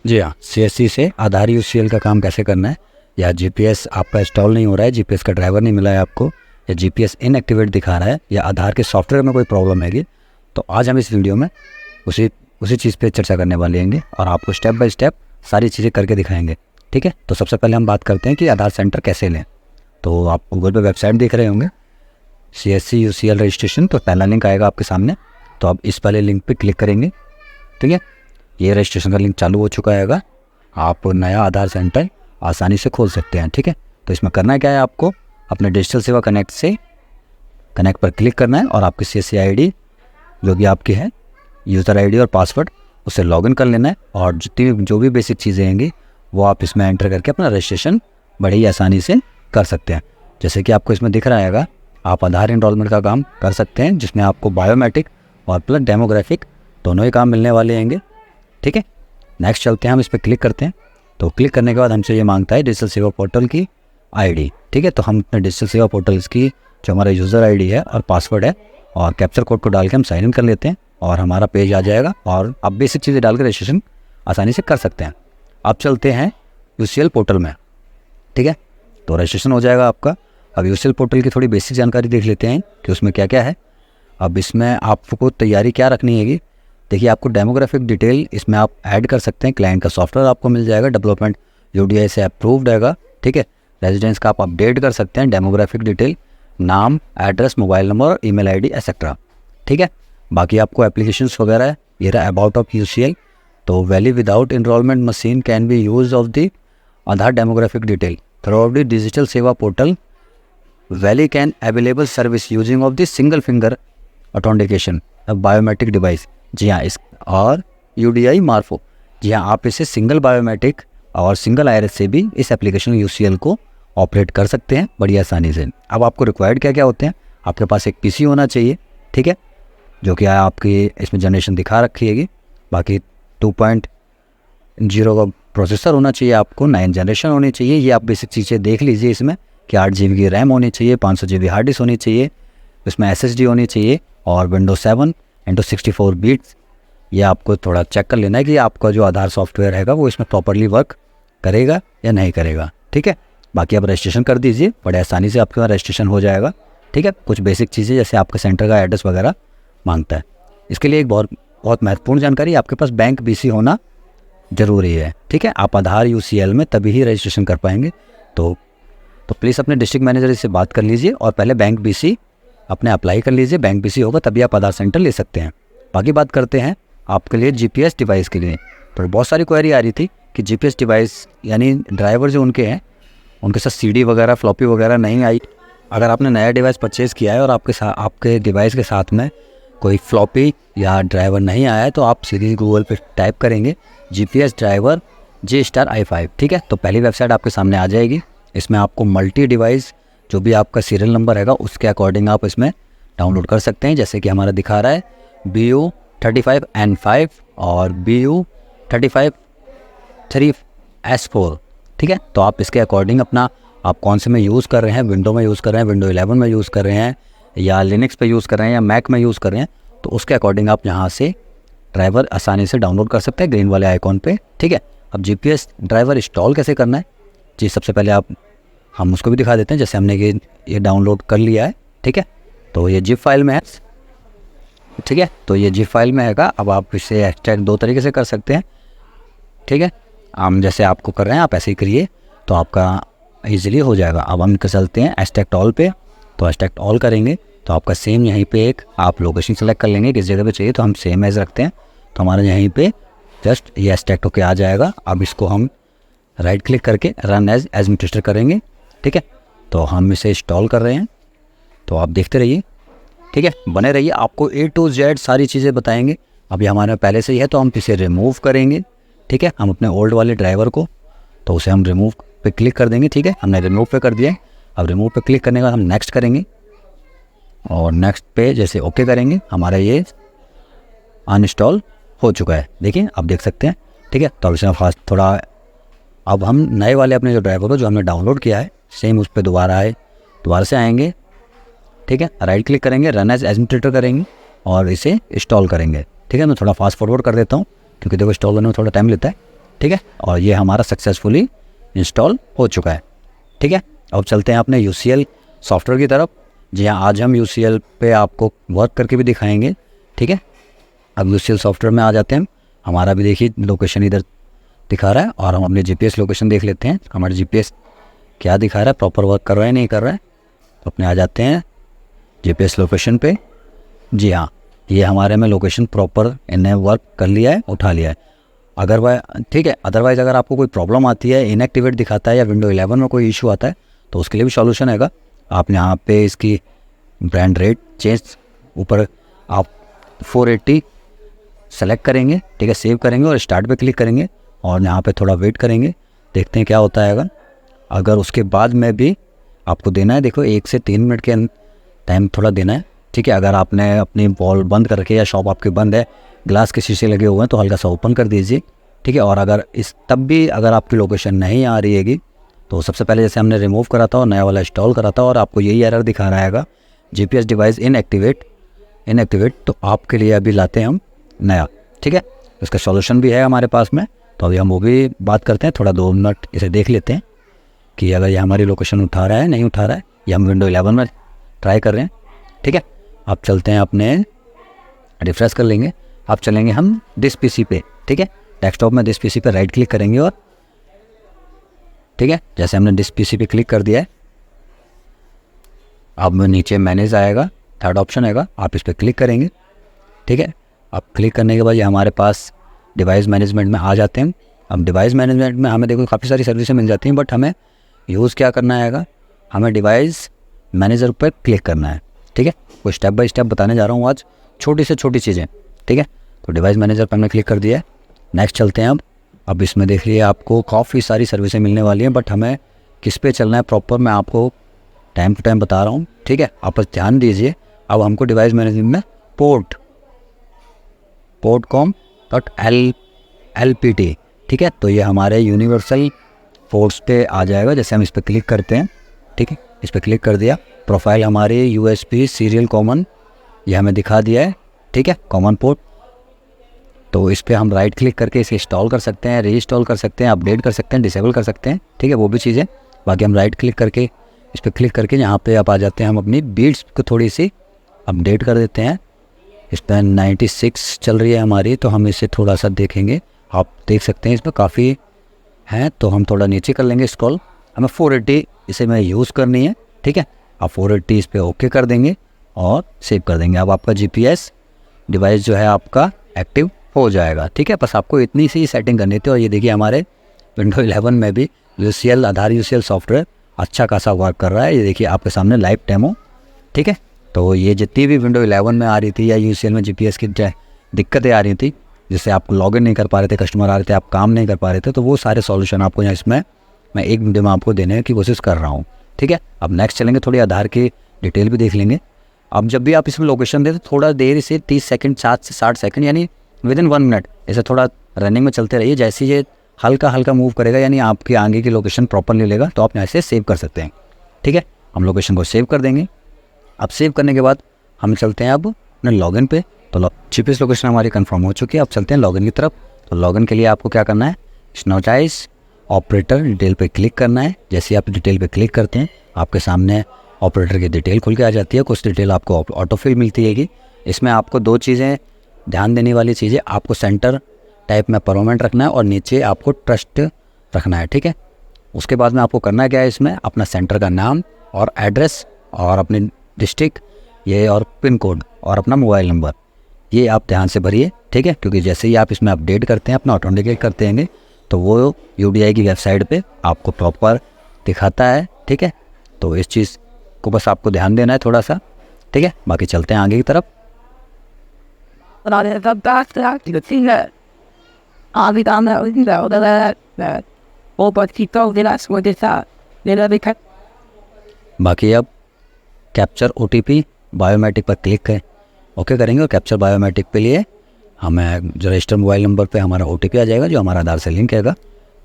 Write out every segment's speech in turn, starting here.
जी हाँ, CSC से आधार UCL का काम कैसे करना है, या GPS आपका इंस्टॉल नहीं हो रहा है, GPS का ड्राइवर नहीं मिला है आपको, या GPS इनएक्टिवेट दिखा रहा है, या आधार के सॉफ्टवेयर में कोई प्रॉब्लम हैगी, तो आज हम इस वीडियो में उसी चीज़ पे चर्चा करने वाले हैं और आपको स्टेप बाय स्टेप सारी चीज़ें करके दिखाएंगे। ठीक है, तो सबसे पहले हम बात करते हैं कि आधार सेंटर कैसे लें। तो आप गूगल पे वेबसाइट देख रहे होंगे CSC UCL रजिस्ट्रेशन, तो पहला लिंक आएगा आपके सामने, तो आप इस वाले लिंक पे क्लिक करेंगे। ठीक है, ये रजिस्ट्रेशन का लिंक चालू हो चुका हैगा, आप नया आधार सेंटर आसानी से खोल सकते हैं। ठीक है, तो इसमें करना क्या है, आपको अपने डिजिटल सेवा कनेक्ट पर क्लिक करना है और आपकी CSC ID जो भी आपकी है, यूज़र ID और पासवर्ड, उससे लॉगिन कर लेना है और जो भी बेसिक चीज़ें होंगी वो आप इसमें एंटर करके अपना रजिस्ट्रेशन बड़ी ही आसानी से कर सकते हैं। जैसे कि आपको इसमें दिख रहा हैगा, आप आधार एनरोलमेंट का काम कर सकते हैं, जिसमें आपको बायोमेट्रिक और प्लस डेमोग्राफिक दोनों ही काम मिलने वाले होंगे। ठीक है, नेक्स्ट चलते हैं, हम इस पर क्लिक करते हैं। तो क्लिक करने के बाद हमसे ये मांगता है डिजिटल सेवा पोर्टल की ID। ठीक है, तो हम अपने डिजिटल सेवा पोर्टल्स की जो हमारा यूज़र ID है और पासवर्ड है और कैप्चर कोड को डाल के हम साइन इन कर लेते हैं और हमारा पेज आ जाएगा और आप बेसिक चीज़ें डाल के रजिस्ट्रेशन आसानी से कर सकते हैं। अब चलते हैं UCL पोर्टल में। ठीक है, तो रजिस्ट्रेशन हो जाएगा आपका। अब UCL पोर्टल की थोड़ी बेसिक जानकारी देख लेते हैं कि उसमें क्या क्या है। अब इसमें आपको तैयारी क्या रखनी हैगी, देखिए आपको डेमोग्राफिक डिटेल इसमें आप ऐड कर सकते हैं। क्लाइंट का सॉफ्टवेयर आपको मिल जाएगा, डेवलपमेंट UDI से अप्रूव्ड हैगा। ठीक है, रेजिडेंस का आप अपडेट कर सकते हैं, डेमोग्राफिक डिटेल, नाम, एड्रेस, मोबाइल नंबर और email ID एक्सेट्रा। ठीक है, बाकी आपको एप्लीकेशंस वगैरह है, ये रहा अबाउट ऑफ UCL। तो वैली without enrolment machine can be use of the Aadhaar demographic detail throughout the digital Seva portal. वैली can available service using of the single finger authentication biometric device. जी हाँ, इस और UDI मार्फो। जी हाँ, आप इसे सिंगल बायोमेट्रिक और सिंगल iris से भी इस एप्लीकेशन UCL को ऑपरेट कर सकते हैं बड़ी आसानी से। अब आपको रिक्वायर्ड क्या क्या होते हैं, आपके पास एक PC होना चाहिए। ठीक है, जो कि आपकी इसमें जनरेशन दिखा रखी हैगी। बाकी 2.0 का प्रोसेसर होना चाहिए, आपको 9 जनरेशन होनी चाहिए। ये आप बेसिक चीज़ें देख लीजिए इसमें कि 8 GB की रैम होनी चाहिए, 500 GB हार्ड डिस्क होनी चाहिए, इसमें SSD होनी चाहिए और Windows 7 × 64 बिट्स। ये आपको थोड़ा चेक कर लेना है कि आपका जो आधार सॉफ्टवेयर हैगा वो इसमें प्रॉपरली वर्क करेगा या नहीं करेगा। ठीक है, बाकी आप रजिस्ट्रेशन कर दीजिए, बड़े आसानी से आपके वहाँ रजिस्ट्रेशन हो जाएगा। ठीक है, कुछ बेसिक चीज़ें जैसे आपके सेंटर का एड्रेस वगैरह मांगता है। इसके लिए एक बहुत महत्वपूर्ण जानकारी, आपके पास बैंक BC होना ज़रूरी है। ठीक है, आप आधार UCL में तभी ही रजिस्ट्रेशन कर पाएंगे। तो प्लीज़ अपने डिस्ट्रिक्ट मैनेजर से बात कर लीजिए और पहले बैंक BC अपने अप्लाई कर लीजिए। बैंक BC होगा तभी आप आधार सेंटर ले सकते हैं। बाकी बात करते हैं आपके लिए GPS डिवाइस के लिए। तो बहुत सारी क्वेरी आ रही थी कि GPS डिवाइस यानी ड्राइवर जो उनके हैं उनके साथ CD वगैरह, फ्लॉपी वगैरह नहीं आई। अगर आपने नया डिवाइस परचेज़ किया है और आपके डिवाइस के साथ में कोई फ्लॉपी या ड्राइवर नहीं आया है, तो आप सीधे गूगल पे टाइप करेंगे GPS ड्राइवर J*i5। ठीक है, तो पहली वेबसाइट आपके सामने आ जाएगी। इसमें आपको मल्टी डिवाइस जो भी आपका सीरियल नंबर हैगा उसके अकॉर्डिंग आप इसमें डाउनलोड कर सकते हैं। जैसे कि हमारा दिखा रहा है BU35N5 और BU35-3S4। ठीक है, तो आप इसके अकॉर्डिंग अपना आप कौन से में यूज़ कर रहे हैं, विंडो में यूज़ कर रहे हैं, विंडो 11 में यूज़ कर रहे हैं, या लिनक्स पे यूज़ कर रहे हैं, या मैक में यूज़ कर रहे हैं, तो उसके अकॉर्डिंग आप यहाँ से ड्राइवर आसानी से डाउनलोड कर सकते हैं ग्रीन वाले आइकॉन पे। ठीक है, अब GPS ड्राइवर इंस्टॉल कैसे करना है जी, सबसे पहले हम उसको भी दिखा देते हैं। जैसे हमने ये डाउनलोड कर लिया है। ठीक है, तो ये ZIP फाइल में है। ठीक है, तो ये ZIP फाइल में हैगा। अब आप इसे एक्सट्रैक्ट 2 तरीके से कर सकते हैं। ठीक है, हम जैसे आपको कर रहे हैं आप ऐसे ही करिए तो आपका ईजिली हो जाएगा। अब हम चलते हैं एक्सट्रैक्ट ऑल पे। तो एक्सट्रैक्ट ऑल करेंगे तो आपका सेम यहीं पे एक आप लोकेशन सेलेक्ट कर लेंगे किस जगह पे चाहिए, तो हम सेम एज रखते हैं। तो हमारा यहीं पे जस्ट ये एक्सट्रैक्ट होके आ जाएगा। अब इसको हम राइट क्लिक करके रन एज एडमिनिस्ट्रेटर करेंगे। ठीक है, तो हम इसे इंस्टॉल कर रहे हैं, तो आप देखते रहिए। ठीक है, बने रहिए, आपको A to Z सारी चीज़ें बताएंगे। अभी हमारे पहले से ही है तो हम इसे रिमूव करेंगे। ठीक है, हम अपने ओल्ड वाले ड्राइवर को तो उसे हम रिमूव पे क्लिक कर देंगे। ठीक है, हमने रिमूव पे कर दिया है। अब रिमूव पे क्लिक करने के बाद हम नेक्स्ट करेंगे और नेक्स्ट पे जैसे ओके करेंगे हमारा ये अनइंस्टॉल हो चुका है। देखिए, आप देख सकते हैं। ठीक है, तो इसमें फास्ट थोड़ा अब हम नए वाले अपने जो ड्राइवर को जो हमने डाउनलोड किया है सेम उस पर दोबारा से आएंगे। ठीक है, राइट क्लिक करेंगे, रन एज एडमिनिस्ट्रेटर करेंगे और इसे इंस्टॉल करेंगे। ठीक है, मैं थोड़ा फास्ट फॉरवर्ड कर देता हूँ क्योंकि देखो इंस्टॉल होने में थोड़ा टाइम लेता है। ठीक है, और ये हमारा सक्सेसफुली इंस्टॉल हो चुका है। ठीक है, अब चलते हैं अपने UCL सॉफ्टवेयर की तरफ। जी हाँ, आज हम UCL पे आपको वर्क करके भी दिखाएंगे। ठीक है, अब UCL सॉफ्टवेयर में आ जाते हैं। हमारा भी देखिए लोकेशन इधर दिखा रहा है और हम अपने GPS लोकेशन देख लेते हैं हमारा GPS क्या दिखा रहा है, प्रॉपर वर्क कर रहा है नहीं कर रहा है। तो अपने आ जाते हैं GPS लोकेशन पे। जी हाँ, ये हमारे में लोकेशन प्रॉपर इन्हें वर्क कर लिया है, उठा लिया है। अगर वह ठीक है, अदरवाइज़ अगर आपको कोई प्रॉब्लम आती है, इनएक्टिवेट दिखाता है या विंडो 11 में कोई इशू आता है, तो उसके लिए भी सॉल्यूशन हैगा। आप यहाँ पे इसकी ब्रांड रेट चेंज ऊपर आप 480 सेलेक्ट करेंगे। ठीक है, सेव करेंगे और स्टार्ट पे क्लिक करेंगे और यहाँ पे थोड़ा वेट करेंगे, देखते हैं क्या होता है। अगर उसके बाद में भी आपको देना है, देखो 1 से 3 मिनट के टाइम थोड़ा देना है। ठीक है, अगर आपने अपनी वॉल बंद कर रखी है या शॉप आपकी बंद है, ग्लास के शीशे लगे हुए हैं, तो हल्का सा ओपन कर दीजिए। ठीक है, और अगर तब भी अगर आपकी लोकेशन नहीं आ रही हैगी, तो सबसे पहले जैसे हमने रिमूव करा था और नया वाला इंस्टॉल करा था और आपको यही एरर दिखा रहा हैगा, GPS डिवाइस इनएक्टिवेट। तो आपके लिए अभी लाते हैं हम नया। ठीक है, इसका सॉल्यूशन भी है हमारे पास में, तो अभी हम वो भी बात करते हैं। थोड़ा 2 मिनट इसे देख लेते हैं कि अगर ये हमारी लोकेशन उठा रहा है नहीं उठा रहा है, या हम विंडो 11 में ट्राई कर रहे हैं। ठीक है, आप चलते हैं अपने रिफ्रेश कर लेंगे। आप चलेंगे हम दिस PC पे। ठीक है, डेस्कटॉप में दिस PC पे राइट क्लिक करेंगे और ठीक है, जैसे हमने दिस PC पे क्लिक कर दिया है, अब नीचे मैनेज आएगा, थर्ड ऑप्शन आएगा, आप इस पर क्लिक करेंगे। ठीक है, अब क्लिक करने के बाद ये हमारे पास डिवाइस मैनेजमेंट में आ जाते हैं। अब डिवाइस मैनेजमेंट में हमें देखो काफ़ी सारी सर्विसें मिल जाती हैं, बट हमें यूज़ क्या करना है, हमें डिवाइस मैनेजर पर क्लिक करना है। ठीक है, वो स्टेप बाय स्टेप बताने जा रहा हूँ आज, छोटी से छोटी चीज़ें। ठीक है, तो डिवाइस मैनेजर पर हमने क्लिक कर दिया है। नेक्स्ट चलते हैं। अब इसमें देख लिए आपको काफ़ी सारी सर्विसें मिलने वाली हैं, बट हमें किस पे चलना है प्रॉपर मैं आपको टाइम टू टाइम बता रहा हूँ। ठीक है, आप बस ध्यान दीजिए। अब हमको डिवाइस मैनेजमेंट में portcom.lpt। ठीक है, तो ये हमारे यूनिवर्सल पोर्ट्स पे आ जाएगा। जैसे हम इस पर क्लिक करते हैं, ठीक है, इस पर क्लिक कर दिया, प्रोफाइल हमारी USB सीरियल कॉमन ये हमें दिखा दिया है। ठीक है, कॉमन पोर्ट, तो इस पर हम राइट क्लिक करके इसे इंस्टॉल कर सकते हैं, रीइंस्टॉल कर सकते हैं, अपडेट कर सकते हैं, डिसेबल कर सकते हैं। ठीक है, वो भी चीज़ें। बाकी हम राइट क्लिक करके इस पर क्लिक करके यहाँ पे आप आ जाते हैं, हम अपनी बीट्स को थोड़ी सी अपडेट कर देते हैं। इस पर 96 चल रही है हमारी, तो हम इसे थोड़ा सा देखेंगे। आप देख सकते हैं इसमें काफ़ी हैं, तो हम थोड़ा नीचे कर लेंगे स्क्रॉल। हमें 480 इसे मैं यूज़ करनी है। ठीक है, आप 480 इस पर ओके कर देंगे और सेव कर देंगे। अब आपका GPS डिवाइस जो है आपका एक्टिव हो जाएगा। ठीक है, बस आपको इतनी सी सेटिंग करनी थी। और ये देखिए हमारे विंडो 11 में भी UCL आधार UCL सॉफ्टवेयर अच्छा खासा वर्क कर रहा है। ये देखिए आपके सामने लाइव डेमो। ठीक है, तो ये जितनी भी विंडो 11 में आ रही थी या UCL में GPS की दिक्कतें आ रही थी, जिससे आप लॉगिन नहीं कर पा रहे थे, कस्टमर आ रहे थे, आप काम नहीं कर पा रहे थे, तो वो सारे सॉल्यूशन आपको यहाँ इसमें मैं एक वीडियो में आपको देने की कोशिश कर रहा हूँ। ठीक है, अब नेक्स्ट चलेंगे, थोड़ी आधार की डिटेल भी देख लेंगे। अब जब भी आप इसमें लोकेशन दें तो थोड़ा देर से 30 सेकंड 7 से 60 सेकंड यानी विदिन 1 मिनट ऐसे थोड़ा रनिंग में चलते रहिए। जैसे ये हल्का हल्का मूव करेगा यानी आपके आगे की लोकेशन प्रॉपर ले लेगा, तो आप यहाँ से सेव कर सकते हैं। ठीक है, हम लोकेशन को सेव कर देंगे। अब सेव करने के बाद हम चलते हैं अब अपने लॉगिन पे। तो GPS लोकेशन हमारी कंफर्म हो चुकी है। अब चलते हैं लॉगिन की तरफ। तो लॉगिन के लिए आपको क्या करना है, स्नोटाइज ऑपरेटर डिटेल पे क्लिक करना है। जैसे आप डिटेल पे क्लिक करते हैं, आपके सामने ऑपरेटर की डिटेल खुल के आ जाती है। कुछ डिटेल आपको ऑटोफिल मिलती हैगी। इसमें आपको 2 चीज़ें ध्यान देने वाली चीज़ें, आपको सेंटर टाइप में परमानेंट रखना है और नीचे आपको ट्रस्ट रखना है। ठीक है, उसके बाद में आपको करना क्या है, इसमें अपना सेंटर का नाम और एड्रेस और अपनी डिस्ट्रिक्ट ये और पिन कोड और अपना मोबाइल नंबर ये आप ध्यान से भरिए। ठीक है, क्योंकि जैसे ही आप इसमें अपडेट करते हैं, अपना ऑथेंटिकेट करते हैं, तो वो UDI की वेबसाइट पे आपको प्रॉपर दिखाता है। ठीक है, तो इस चीज़ को बस आपको ध्यान देना है थोड़ा सा। ठीक है, बाकी चलते हैं आगे की तरफ। बाकी अब कैप्चर OTP बायोमेट्रिक पर क्लिक करें, ओके करेंगे और कैप्चर बायोमेट्रिक के लिए हमें जो रजिस्टर मोबाइल नंबर पे हमारा OTP आ जाएगा जो हमारा आधार से लिंक हैगा।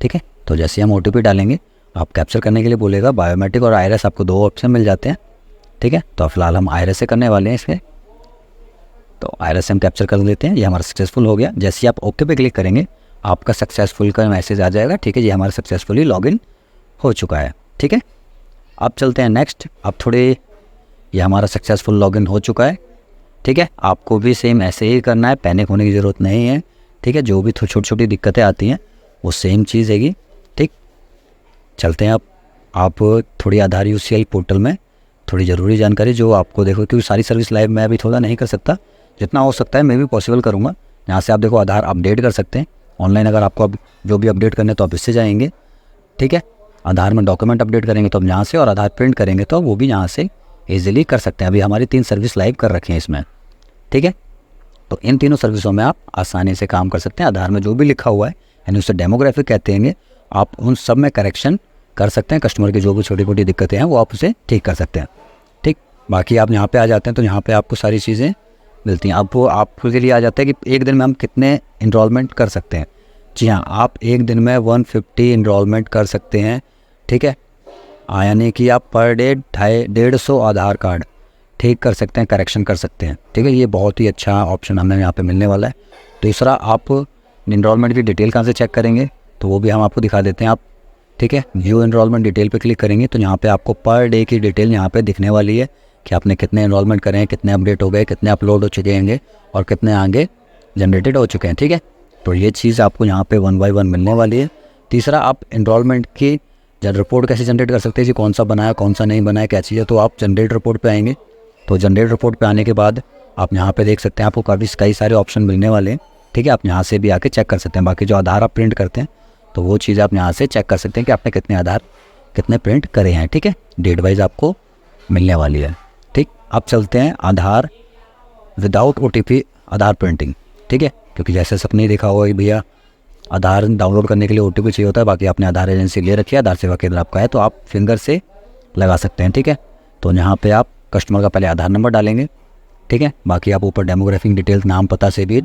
ठीक है, तो जैसे हम OTP डालेंगे, आप कैप्चर करने के लिए बोलेगा बायोमेट्रिक और आईरिस, आपको 2 ऑप्शन मिल जाते हैं। ठीक है, तो फिलहाल हम आईरिस से करने वाले हैं इसमें, तो आईरिस से हम कैप्चर कर लेते हैं। ये हमारा सक्सेसफुल हो गया। जैसे ही आप ओके पे क्लिक करेंगे, आपका सक्सेसफुल का मैसेज आ जाएगा। ठीक है, ये हमारा सक्सेसफुली लॉगिन हो चुका है। ठीक है, अब चलते हैं नेक्स्ट। अब थोड़े, ये हमारा सक्सेसफुल लॉगिन हो चुका है। ठीक है, आपको भी सेम ऐसे ही करना है, पैनिक होने की ज़रूरत नहीं है। ठीक है, जो भी छोटी छोटी दिक्कतें आती हैं वो सेम चीज़ हैगी। ठीक, चलते हैं अब। आप थोड़ी आधार UCL पोर्टल में थोड़ी ज़रूरी जानकारी जो आपको, देखो क्योंकि सारी सर्विस लाइव मैं अभी थोड़ा नहीं कर सकता, जितना हो सकता है मैं भी पॉसिबल करूँगा। यहाँ से आप देखो आधार अपडेट कर सकते हैं ऑनलाइन। अगर आपको अब जो भी अपडेट करने तो आप इससे जाएंगे। ठीक है, आधार में डॉक्यूमेंट अपडेट करेंगे तो हम यहाँ से, और आधार प्रिंट करेंगे तो वो भी यहाँ से ईजिली कर सकते हैं। अभी हमारी 3 सर्विस लाइव कर रखी हैं इसमें। ठीक है, तो इन तीनों सर्विसों में आप आसानी से काम कर सकते हैं। आधार में जो भी लिखा हुआ है, यानी उसे डेमोग्राफिक कहते हैं, आप उन सब में करेक्शन कर सकते हैं। कस्टमर की जो भी छोटी मोटी दिक्कतें हैं वो आप उसे ठीक कर सकते हैं। ठीक, बाकी आप यहाँ पे आ जाते हैं तो यहाँ पे आपको सारी चीज़ें मिलती हैं। अब वो आपके लिए आ जाता है कि एक दिन में हम कितने इनरोलमेंट कर सकते हैं। जी हाँ, आप एक दिन में 150 इनरोलमेंट कर सकते हैं। ठीक है, यानी कि आप पर डे 150 आधार कार्ड ठीक कर सकते हैं, करेक्शन कर सकते हैं। ठीक है, ये बहुत ही अच्छा ऑप्शन हमें यहाँ पे मिलने वाला है। दूसरा, आप इनरोलमेंट की डिटेल कहाँ से चेक करेंगे तो वो भी हम आपको दिखा देते हैं। आप, ठीक है, व्यू इनरोलमेंट डिटेल पे क्लिक करेंगे तो यहाँ पे आपको पर डे की डिटेल यहाँ पे दिखने वाली है कि आपने कितने इनरोलमेंट करे हैं, कितने अपडेट हो गए, कितने अपलोड हो चुके हैं और कितने आगे जनरेटेड हो चुके हैं। ठीक है, तो ये चीज़ आपको यहाँ पे 1 बाय 1 मिलने वाली है। तीसरा, आप इनरोलमेंट की रिपोर्ट कैसे जनरेट कर सकते हैं जी, कौन सा बनाया कौन सा नहीं बनाया क्या चीज़ है। तो आप जनरेट रिपोर्ट पे आएंगे तो जनरेट रिपोर्ट पे आने के बाद आप यहाँ पे देख सकते हैं आपको कई सारे ऑप्शन मिलने वाले हैं। ठीक है, आप यहाँ से भी आके चेक कर सकते हैं। बाकी जो आधार आप प्रिंट करते हैं तो वो चीज़ आप यहाँ से चेक कर सकते हैं कि आपने कितने आधार कितने प्रिंट करे हैं। ठीक है, डेट वाइज आपको मिलने वाली है। ठीक, अब चलते हैं आधार विदाउट OTP आधार प्रिंटिंग। ठीक है, क्योंकि जैसे सबने देखा होगा कि भैया आधार डाउनलोड करने के लिए OTP चाहिए होता है। बाकी आपने आधार एजेंसी ले रखी है, आधार सेवा केंद्र आपका है तो आप फिंगर से लगा सकते हैं। ठीक है, तो यहाँ पे आप कस्टमर का पहले आधार नंबर डालेंगे। ठीक है, बाकी आप ऊपर डेमोग्राफिक डिटेल्स नाम पता से भी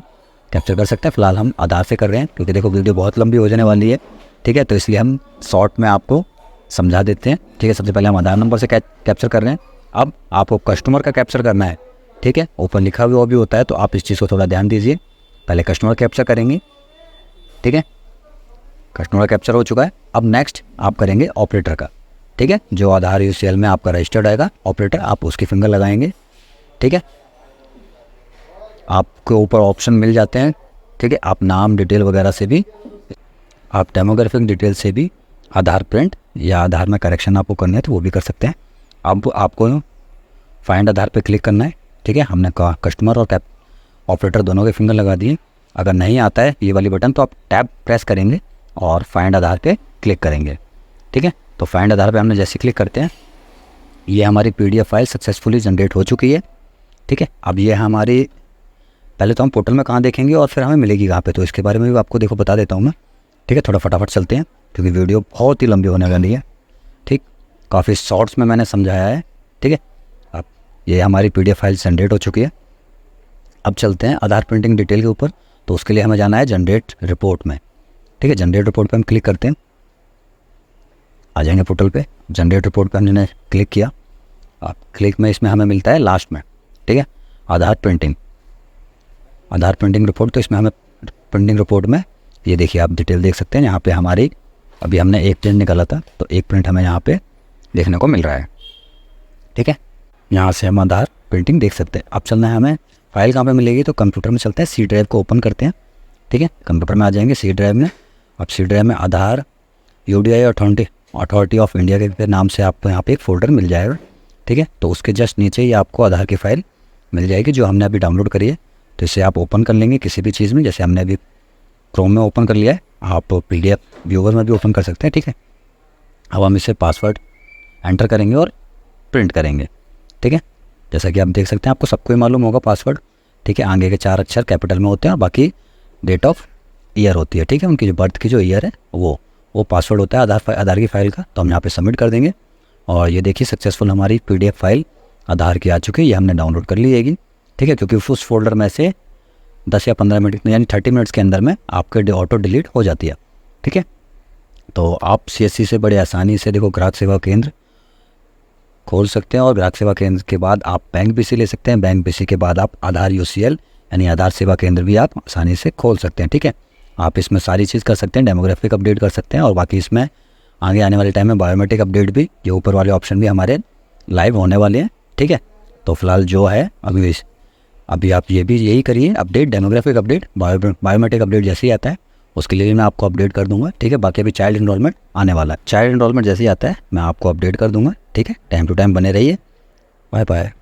कैप्चर कर सकते हैं। फिलहाल हम आधार से कर रहे हैं क्योंकि देखो वीडियो बहुत लंबी हो जाने वाली है। ठीक है, तो इसलिए हम शॉर्ट में आपको समझा देते हैं। ठीक है, सबसे पहले हम आधार नंबर से कैप्चर कर रहे हैं। अब आपको कस्टमर का कैप्चर करना है। ठीक है, ऊपर लिखा हुआ भी होता है तो आप इस चीज़ को थोड़ा ध्यान दीजिए। पहले कस्टमर कैप्चर करेंगे। ठीक है, कस्टमर कैप्चर हो चुका है। अब नेक्स्ट आप करेंगे ऑपरेटर का। ठीक है, जो आधार UCL में आपका रजिस्टर्ड आएगा ऑपरेटर, आप उसकी फिंगर लगाएंगे। ठीक है, आपको ऊपर ऑप्शन मिल जाते हैं। ठीक है, आप नाम डिटेल वगैरह से भी, आप डेमोग्राफिक डिटेल से भी आधार प्रिंट या आधार में करेक्शन आपको करना है तो वो भी कर सकते हैं। अब आपको फाइंड आधार पे क्लिक करना है। ठीक है, हमने कस्टमर और ऑपरेटर दोनों के फिंगर लगा दिए। अगर नहीं आता है ये वाली बटन तो आप टैब प्रेस करेंगे और फाइंड आधार पे क्लिक करेंगे। ठीक है, तो फाइंड आधार पे हमने जैसे क्लिक करते हैं ये हमारी PDF फाइल सक्सेसफुली जनरेट हो चुकी है। ठीक है, अब ये हमारी, पहले तो हम पोर्टल में कहाँ देखेंगे और फिर हमें मिलेगी कहाँ पे, तो इसके बारे में भी आपको देखो बता देता हूँ मैं। ठीक है, थोड़ा फटाफट चलते हैं क्योंकि वीडियो बहुत ही लंबी होने वाली है। ठीक, काफ़ी शॉर्ट्स में मैंने समझाया है। ठीक है, अब ये हमारी PDF फाइल जनरेट हो चुकी है। अब चलते हैं आधार प्रिंटिंग डिटेल के ऊपर, तो उसके लिए हमें जाना है जनरेट रिपोर्ट में। ठीक है, जनरेट रिपोर्ट पे हम क्लिक करते हैं, आ जाएंगे पोर्टल पे। जनरेट रिपोर्ट पे हमने क्लिक किया। अब क्लिक में इसमें हमें मिलता है लास्ट में, ठीक है, आधार प्रिंटिंग रिपोर्ट। तो इसमें हमें प्रिंटिंग रिपोर्ट में ये देखिए आप डिटेल देख सकते हैं। यहाँ पे हमारी अभी हमने एक प्रिंट निकाला था तो एक प्रिंट हमें यहाँ पे देखने को मिल रहा है। ठीक है, यहाँ से हम आधार प्रिंटिंग देख सकते हैं। अब चलना है हमें, फाइल कहाँ पे मिलेगी तो कंप्यूटर में चलते हैं, C ड्राइव को ओपन करते हैं। ठीक है, कंप्यूटर में आ जाएंगे C ड्राइव में। अब C ड्राइव में आधार UDI अथॉरिटी ऑफ इंडिया के नाम से आपको यहाँ पे एक फ़ोल्डर मिल जाएगा। ठीक है, तो उसके जस्ट नीचे ही आपको आधार की फ़ाइल मिल जाएगी जो हमने अभी डाउनलोड करी है। तो इसे आप ओपन कर लेंगे किसी भी चीज़ में, जैसे हमने अभी क्रोम में ओपन कर लिया है, आप PDF व्यूवर में भी ओपन कर सकते हैं। ठीक है, अब हम इसे पासवर्ड एंटर करेंगे और प्रिंट करेंगे। ठीक है, जैसा कि आप देख सकते हैं, आपको सबको ही मालूम होगा पासवर्ड। ठीक है, आगे के 4 अक्षर कैपिटल में होते हैं और बाकी डेट ऑफ ईयर होती है। ठीक है, उनकी जो बर्थ की जो ईयर है वो पासवर्ड होता है आधार की फ़ाइल का। तो हम यहाँ पे सबमिट कर देंगे और ये देखिए सक्सेसफुल हमारी PDF फाइल आधार की आ चुकी है। ये हमने डाउनलोड कर ली हैगी। ठीक है, क्योंकि उस फोल्डर में से 10 या 15 मिनट यानी 30 मिनट्स के अंदर में आपके ऑटो डिलीट हो जाती है। ठीक है, तो आप CSC से बड़े आसानी से देखो ग्राहक सेवा केंद्र खोल सकते हैं और ग्राहक सेवा केंद्र के बाद आप बैंक BC ले सकते हैं। बैंक BC के बाद आप आधार UCL यानी आधार सेवा केंद्र भी आप आसानी से खोल सकते हैं। ठीक है, आप इसमें सारी चीज़ कर सकते हैं, डेमोग्राफिक अपडेट कर सकते हैं, और बाकी इसमें आगे आने वाले टाइम में बायोमेट्रिक अपडेट भी, ये ऊपर वाले ऑप्शन भी हमारे लाइव होने वाले हैं। ठीक है, तो फिलहाल जो है अभी आप ये भी यही करिए, update, demographic update, biometric update जैसे ही आता है उसके लिए मैं आपको अपडेट कर दूंगा। ठीक है, बाकी अभी चाइल्ड इनरोलमेंट आने वाला है, चाइल्ड इनरोलमेंट जैसे ही आता है मैं आपको अपडेट कर दूंगा। ठीक है, टाइम टू टाइम बने रहिए। Bye bye.